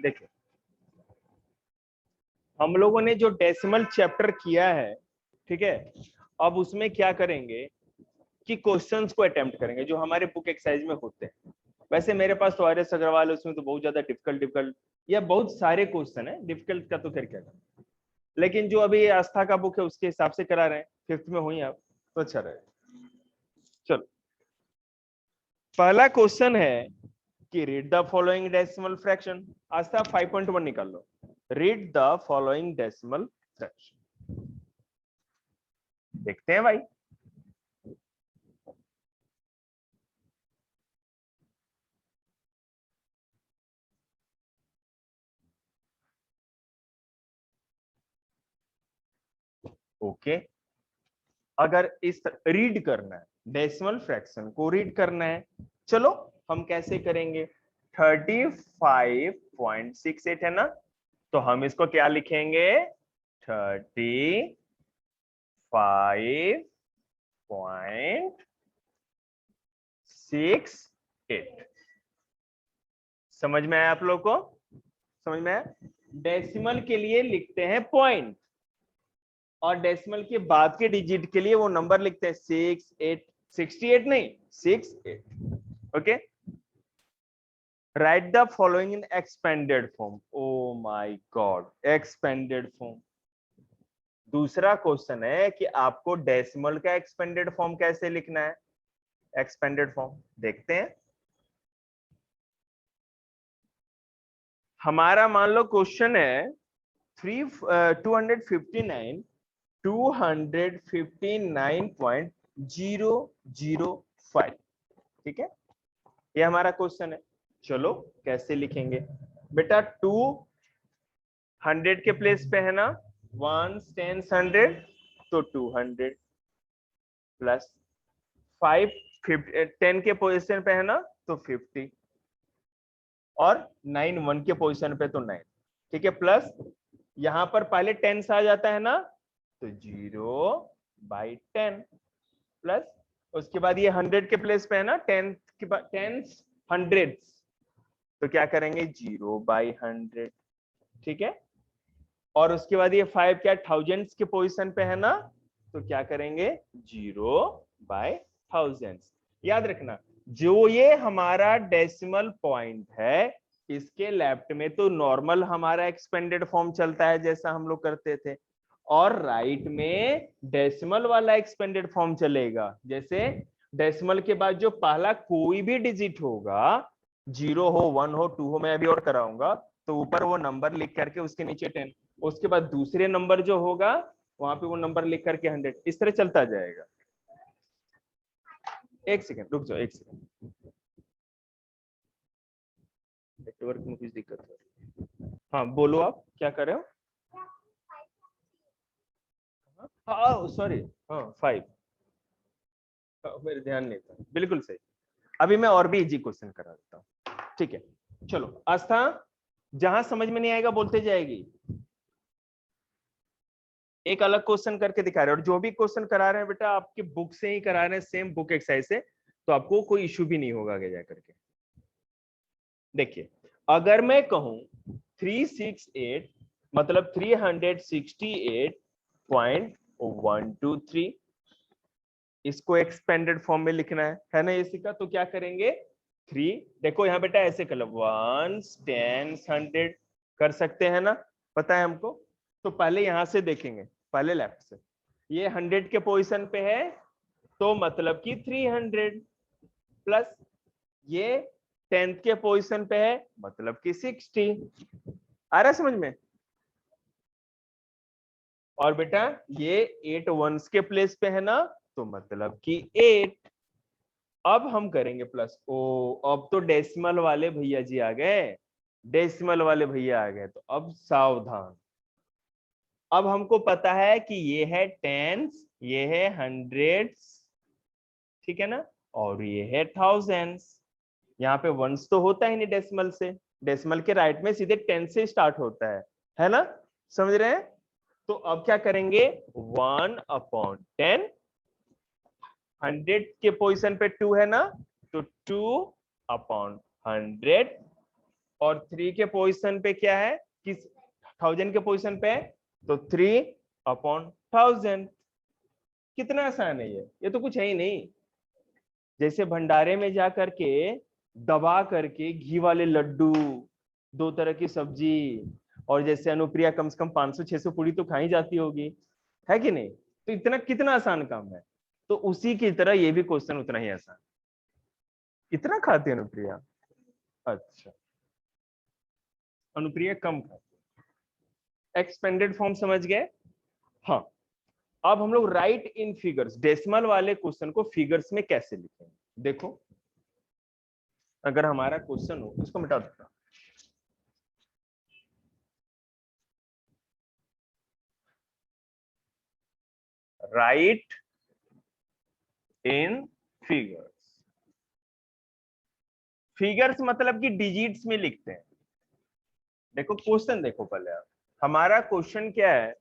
देखिए हम लोगों ने जो डेसिमल चैप्टर किया है, ठीक है, अब उसमें क्या करेंगे कि क्वेश्चंस को अटेम्प्ट करेंगे जो हमारे बुक एक्सरसाइज में होते हैं। वैसे मेरे पास तो आर.एस. अग्रवाल है, उसमें तो बहुत ज्यादा डिफिकल्ट या बहुत सारे क्वेश्चन है, डिफिकल्ट का तो फिर क्या करना। लेकिन जो अभी आस्था का बुक है उसके हिसाब से करा रहे हैं, 5th में हुई आप तो अच्छा रहे। चलो पहला क्वेश्चन है कि read the following decimal fraction. Astha 5.1 निकाल लो। Read the following decimal fraction. देखते हैं भाई। ओके अगर इस रीड करना है, डेसिमल फ्रैक्शन को रीड करना है, चलो हम कैसे करेंगे। 35.68 है ना, तो हम इसको क्या लिखेंगे, 35.68। समझ में आया आप लोग को, समझ में आया। डेसिमल के लिए लिखते हैं पॉइंट और डेसिमल के बाद के डिजिट के लिए वो नंबर लिखते हैं 68, 68 नहीं 68। Okay right the following in expanded form. Oh my God, expanded form. दूसरा क्वेश्चन है कि आपको डेसिमल का एक्सपेंडेड फॉर्म कैसे लिखना है। एक्सपेंडेड फॉर्म देखते हैं। हमारा मान लो क्वेश्चन है 259.005। ठीक है ये हमारा क्वेश्चन है। चलो कैसे लिखेंगे बेटा, 200 के प्लेस पे है ना 1 10 100, तो 200 प्लस 5 10 के पोजीशन पे है ना तो 50 और 9 1 के पोजीशन पे तो 9। ठीक है प्लस यहां पर पहले 10 आ जाता है ना तो 0/10 प्लस उसके बाद ये 100 के प्लेस पे है ना 10 के बाद 10 हंड्रेड्स, तो क्या करेंगे 0/100। ठीक है और उसके बाद ये 5 क्या थाउजेंड्स के पोजीशन पे है ना, तो क्या करेंगे 0/1000। याद रखना जो ये हमारा डेसिमल पॉइंट है इसके लेफ्ट में तो नॉर्मल हमारा एक्सपेंडेड फॉर्म चलता है जैसा हम लोग करते थे, और राइट में डेसिमल वाला एक्सपेंडेड फॉर्म चलेगा। जैसे डेसिमल के बाद जो पहला कोई भी डिजिट होगा, 0 हो 1 हो 2 हो, मैं अभी और कराऊंगा, तो ऊपर वो नंबर लिख करके उसके नीचे 10, उसके बाद दूसरे नंबर जो होगा वहां पे वो नंबर लिख करके 100, इस तरह चलता जाएगा। एक सेकंड रुक जाओ, एक सेकंड, नेटवर्क में कुछ दिक्कत है। हाँ बोलो आप क्या कर रहे हो। हाँ सॉरी, हाँ 5, मेरे ध्यान नहीं था, बिल्कुल सही। अभी मैं और भी इजी क्वेश्चन करा देता हूँ। ठीक है चलो आस्था, जहां समझ में नहीं आएगा बोलते जाएगी, एक अलग क्वेश्चन करके दिखा रहे हैं, और जो भी क्वेश्चन करा रहे हैं बेटा आपकी बुक से ही करा रहे हैं, सेम बुक एक्सरसाइज से, तो आपको कोई इश्यू भी नहीं होगा आगे जाकर के। देखिए अगर मैं कहूं 368 मतलब 368.123, इसको एक्सपेंडेड फॉर्म में लिखना है ना ये सीखा, तो क्या करेंगे 3, देखो यहाँ बेटा ऐसे कर लो 1 10 100 कर सकते हैं ना, पता है हमको। तो पहले यहां से देखेंगे, पहले लेफ्ट से, ये 100 के पोजीशन पे है तो मतलब कि 300 प्लस ये 10th के पोजीशन पे है मतलब कि 60। आ रहा है समझ में। और बेटा ये 8 वंस के प्लेस पे है ना तो मतलब कि 8। अब हम करेंगे प्लस। ओ अब तो डेसिमल वाले भैया जी आ गए, डेसिमल वाले भैया आ गए, तो अब सावधान। अब हमको पता है कि ये है टेंस, ये है हंड्रेड्स, ठीक है ना, और ये है थाउजेंड्स। यहाँ पे वंस तो होता ही नहीं डेसिमल से, डेसिमल के राइट में सीधे 10 से स्टार्ट होता है ना, समझ रहे हैं। तो अब क्या करेंगे 1/10, 100 के पोजीशन पे 2 है ना, तो 2/100 और 3 के पोजीशन पे क्या है, किस 1000 के पोजीशन पे है, तो 3/1000। कितना आसान है ये तो कुछ है ही नहीं। जैसे भंडारे में जा करके दबा करके घी वाले लड्डू, 2 तरह की सब्जी, और जैसे अनुप्रिया कम से कम 500-600 पूरी तो खाई जाती होगी, है कि नहीं? तो इतना कितना आसान काम है। तो उसी की तरह ये भी क्वेश्चन उतना ही आसान। इतना खाती है अनुप्रिया? अच्छा, अनुप्रिया कम खाती। एक्सपेंडेड फॉर्म समझ गए? हाँ, अब हम लोग राइट इन फिगर्स, डेसिमल वाले क्वेश्चन को फिगर्स में कैसे लिखेंगे। देखो, अगर हमारा क्वेश्चन हो, इसको मिटा देता, राइट इन फिगर्स। फिगर्स मतलब कि डिजिट्स में लिखते हैं। देखो क्वेश्चन देखो पहले आप, हमारा क्वेश्चन क्या है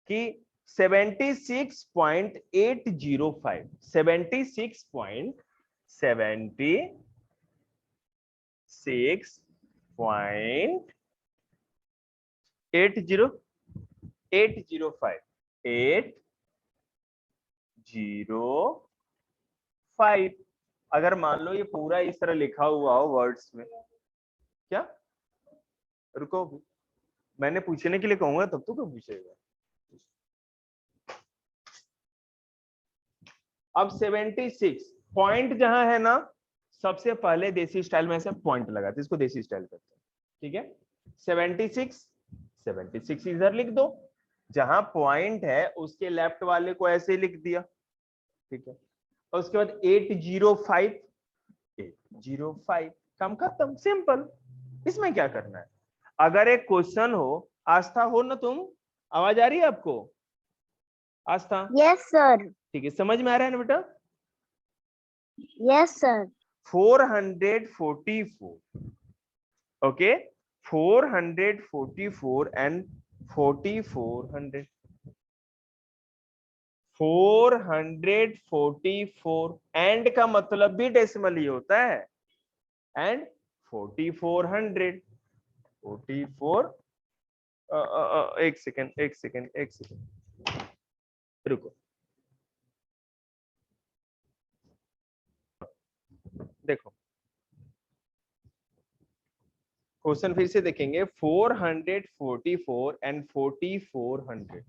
कि 76.805 805 अगर मान लो ये पूरा इस तरह लिखा हुआ हो वर्ड्स में, क्या रुको, मैंने पूछने के लिए कहूंगा तब तो क्यों पूछेगा। अब 76 पॉइंट जहां है ना, सबसे पहले देसी स्टाइल में से पॉइंट लगाते, इसको देसी स्टाइल करते हैं, ठीक है। 76 इधर लिख दो, जहां पॉइंट है उसके लेफ्ट वाले को ऐसे लिख दिया, ठीक है। और उसके बाद 805 काम खत्म, सिंपल। इसमें क्या करना है, अगर एक क्वेश्चन हो, आस्था हो ना तुम, आवाज आ रही है आपको आस्था? Yes sir. ठीक है, समझ में आ रहा है ना बेटा? Yes sir. 444, okay, 444 and 4400, 444 and का मतलब भी डेसिमल ही होता है, एंड 4400, 44 एक सेकेंड रुको, देखो क्वेश्चन फिर से देखेंगे, 444 एंड 4400,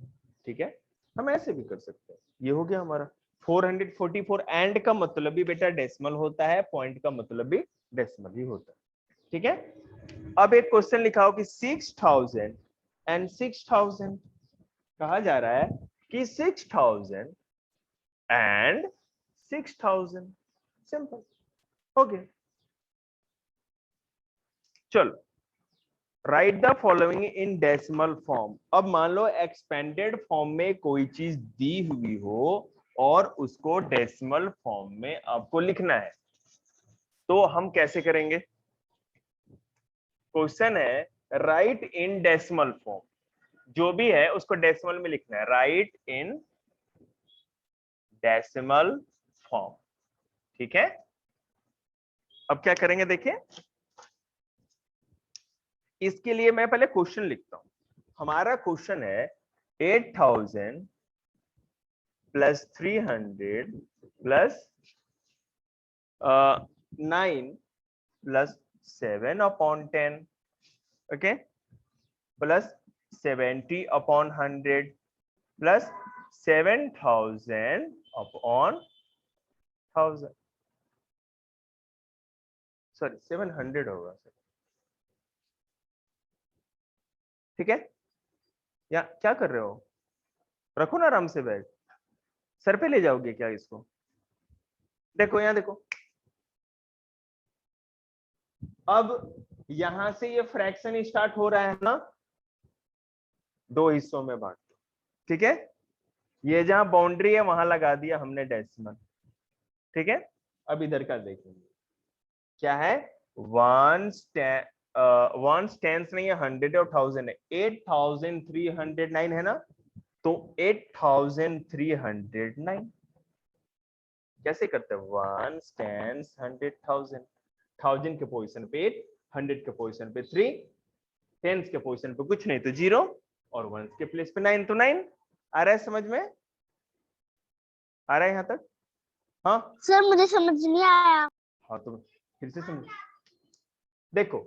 ठीक है। हम ऐसे भी कर सकते हैं, ये हो गया हमारा 444 एंड का मतलब भी बेटा डेसिमल होता है, पॉइंट का मतलब भी डेसिमल ही होता है, ठीक है। अब एक क्वेश्चन लिखा हो कि 6000 एंड 6000, कहा जा रहा है कि 6000 एंड 6000, सिंपल हो गया। चलो, right the following in decimal form. अब मान लो एक्सपेंडेड फॉर्म में कोई चीज दी हुई हो और उसको डेसिमल फॉर्म में आपको लिखना है, तो हम कैसे करेंगे? क्वेश्चन है राइट इन डेसिमल फॉर्म, जो भी है उसको डेसिमल में लिखना है, राइट इन डेसिमल फॉर्म, ठीक है। अब क्या करेंगे देखिए, इसके लिए मैं पहले क्वेश्चन लिखता हूं। हमारा क्वेश्चन है 8000 plus 300 plus 9 plus 7/10, okay, plus 70/100 plus 7000/1000, sorry 700 होगा सर, ठीक है। या क्या कर रहे हो, रखो ना आराम से बैग, सर पे ले जाओगे क्या इसको? देखो यहाँ देखो, अब यहां से ये फ्रैक्शन स्टार्ट हो रहा है ना, 2 हिस्सों में बांट दो, ठीक है। ये जहां बाउंड्री है वहां लगा दिया हमने डेसिमल, ठीक है। अब इधर का देखेंगे क्या है, वन टेंस नहीं है, 100 और 1000 है, 8309 है ना, तो 8309 कैसे करते हैं, 1 टेंस 100 1000, 1000 के पोजीशन पे 100 के पोजीशन पे 3, टेंस के पोजीशन पे कुछ नहीं तो 0 और वंस के प्लेस पे 9 तो 9। आ रहा है समझ में? आ रहा है यहाँ तक? हाँ सर मुझे समझ नहीं आया। हाँ तो फिर से समझ। देखो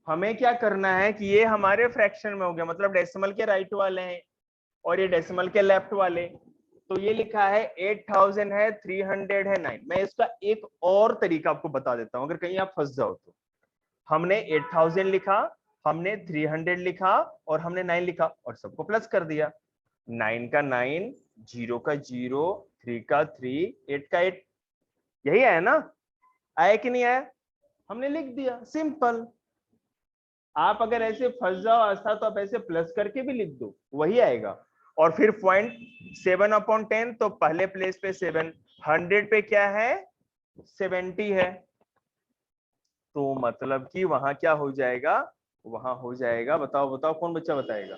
हमें क्या करना है कि ये हमारे फ्रैक्शन में हो गया, मतलब डेसिमल के राइट वाले हैं और ये डेसिमल के लेफ्ट वाले। तो ये लिखा है 8000 है, 300 है, 9। मैं इसका एक और तरीका आपको बता देता हूं अगर कहीं आप फंस जाओ तो। हमने 8000 लिखा, हमने 300 लिखा और हमने 9 लिखा और सबको प्लस कर दिया। 9 का 9, 0 का 0, 3 का 3, 8 का 8। यही आया ना? आया कि नहीं आया? हमने लिख दिया, सिंपल। आप अगर ऐसे फंस जाओ आस्था तो आप ऐसे प्लस करके भी लिख दो, वही आएगा। और फिर पॉइंट 7/10 तो पहले प्लेस पे 7, 100 पे क्या है 70 है, तो मतलब कि वहां क्या हो जाएगा, वहां हो जाएगा, बताओ बताओ कौन बच्चा बताएगा?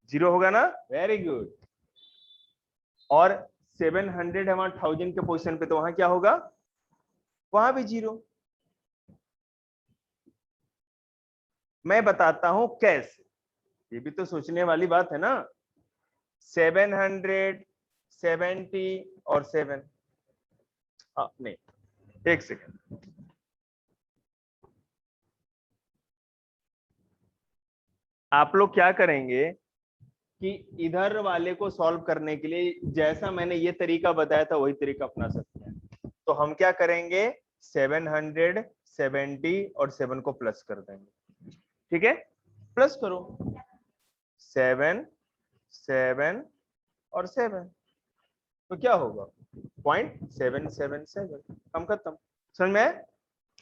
0 होगा ना? Very good. और 700 है वहां 1000 के पोजीशन पे, तो वहां क्या होगा? वहां भी 0। मैं बताता हूं कैसे, ये भी तो सोचने वाली बात है ना। 700, 70 और 7। नहीं, एक सेकेंड। आप लोग क्या करेंगे कि इधर वाले को सॉल्व करने के लिए जैसा मैंने ये तरीका बताया था वही तरीका अपना सकते हैं। तो हम क्या करेंगे, 700, 70 और 7 को प्लस कर देंगे। ठीक है, प्लस करो 7, 7 और 7, तो क्या होगा 0.777। कम खत्म। समझ में आया?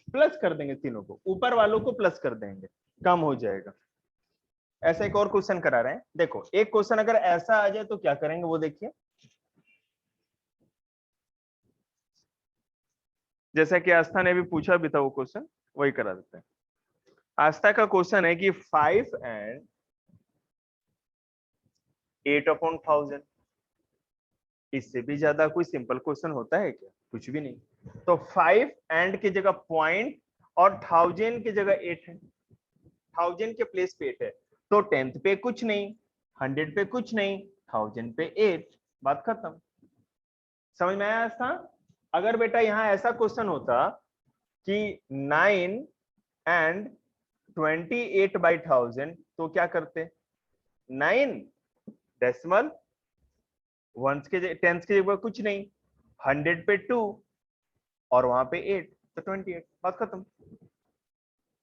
प्लस कर देंगे तीनों को, ऊपर वालों को प्लस कर देंगे, कम हो जाएगा। ऐसा एक और क्वेश्चन करा रहे हैं, देखो एक क्वेश्चन अगर ऐसा आ जाए तो क्या करेंगे वो देखिए। जैसा कि आस्था ने भी पूछा भी था वो क्वेश्चन, वही करा देते हैं। आस्था का क्वेश्चन है कि 5 and 8/1000। इससे भी ज्यादा कोई सिंपल क्वेश्चन होता है क्या? कुछ भी नहीं। तो 5 एंड की जगह पॉइंट और 1000 की जगह 8 है, 1000 के प्लेस पे 8 है, तो 10th पे कुछ नहीं, 100 पे कुछ नहीं, 1000 पे 8, बात खत्म। समझ में आया था? अगर बेटा यहाँ ऐसा क्वेश्चन होता कि 9 and 28/1000 तो क्या करते? 9 डेसिमल, वंस के 10th की जगह कुछ नहीं, 100 पे 2 और वहां पे 8, तो 28, बात खत्म।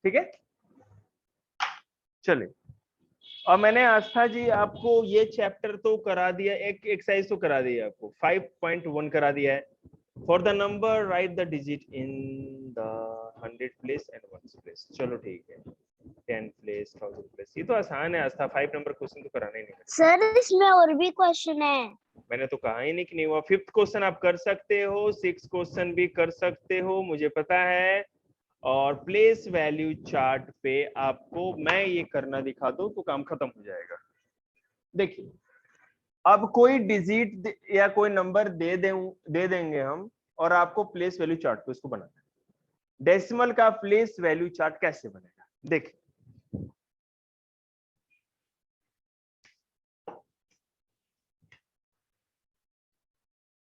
ठीक है, चलिए। और मैंने आस्था जी आपको ये चैप्टर तो करा दिया, एक एक्सरसाइज तो करा दिया आपको, 5.1 करा दिया है। For the number right the digit in the 100 place and ones place. चलो ठीक है, 10 प्लेस, 1000 प्लेस, ये तो आसान है आस्था, 5 नंबर क्वेश्चन तो कराना ही नहीं। सर इसमें और भी क्वेश्चन है। मैंने तो कहा ही नहीं कि नहीं हुआ। 5th क्वेश्चन आप कर सकते हो, 6th क्वेश्चन भी कर सकते हो, मुझे पता है। और प्लेस वैल्यू चार्ट पे आपको मैं ये करना दिखा दूं तो काम खत्म हो जाएगा। देखिए अब कोई डिजिट या कोई नंबर दे देंगे हम, और आपको प्लेस वैल्यू चार्ट पे उसको बनाना है। डेसिमल का प्लेस वैल्यू चार्ट कैसे बनेगा, देखिए।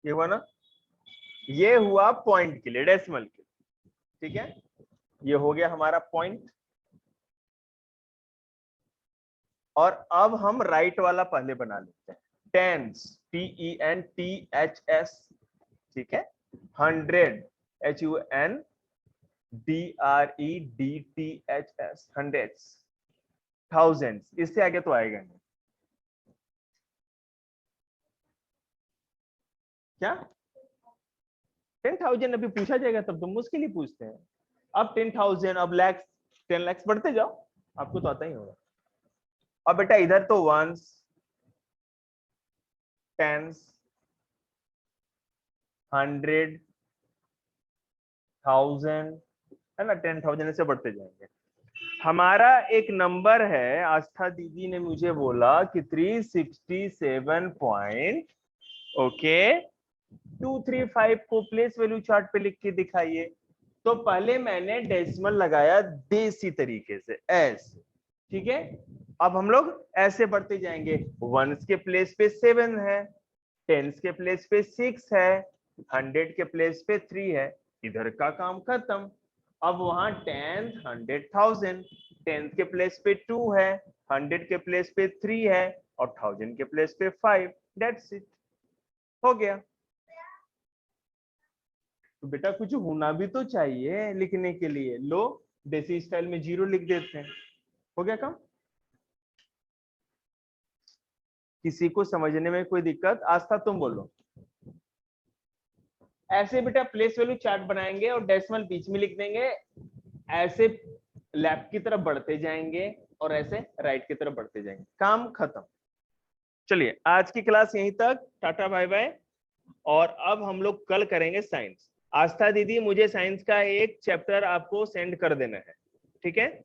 ये हुआ ना, ये हुआ पॉइंट के लिए, डेसिमल के, ठीक है। ये हो गया हमारा पॉइंट। और अब हम राइट वाला पहले बना लेते हैं, टेंस, TENTHS, ठीक है। 100, HUNDREDTHS, हंड्रेड्स। थाउजेंड्स, इससे आगे तो आएगा नहीं। क्या 10,000 अभी पूछा जाएगा तब तो मुश्किल ही पूछते हैं। अब 10,000, अब लैक्स, 10 लैक्स बढ़ते जाओ, आपको तो आता ही होगा। अब बेटा इधर तो वंस, टेंस, 100, 1000 है ना, 10,000 ऐसे बढ़ते जाएंगे। हमारा एक नंबर है, आस्था दीदी ने मुझे बोला कि 367 ओके 235 को प्लेस वैल्यू चार्ट पे लिख के दिखाइए। तो पहले मैंने डेसिमल लगाया देसी तरीके से ऐसे, ठीक है। अब हम लोग ऐसे बढ़ते जाएंगे, वंस के प्लेस पे 7 है, टेंस के प्लेस पे 6 है, 100 के प्लेस पे 3 है, इधर का काम खत्म। अब वहां 10, 100,000, 10 के प्लेस पे 2 है, 100 के प्लेस पे 3 है और 1000 के प्लेस पे 5। दैट्स इट, हो गया। तो बेटा कुछ होना भी तो चाहिए लिखने के लिए, लो देसी स्टाइल में 0 लिख देते हैं, हो गया काम। किसी को समझने में कोई दिक्कत? आस्था तुम बोलो। ऐसे बेटा प्लेस वैल्यू चार्ट बनाएंगे और डेसिमल बीच में लिख देंगे, ऐसे लेफ्ट की तरफ बढ़ते जाएंगे और ऐसे राइट की तरफ बढ़ते जाएंगे, काम खत्म। चलिए आज की क्लास यहीं तक, टाटा बाय बाय। और अब हम लोग कल करेंगे साइंस। आस्था दीदी मुझे साइंस का एक चैप्टर आपको सेंड कर देना है, ठीक है।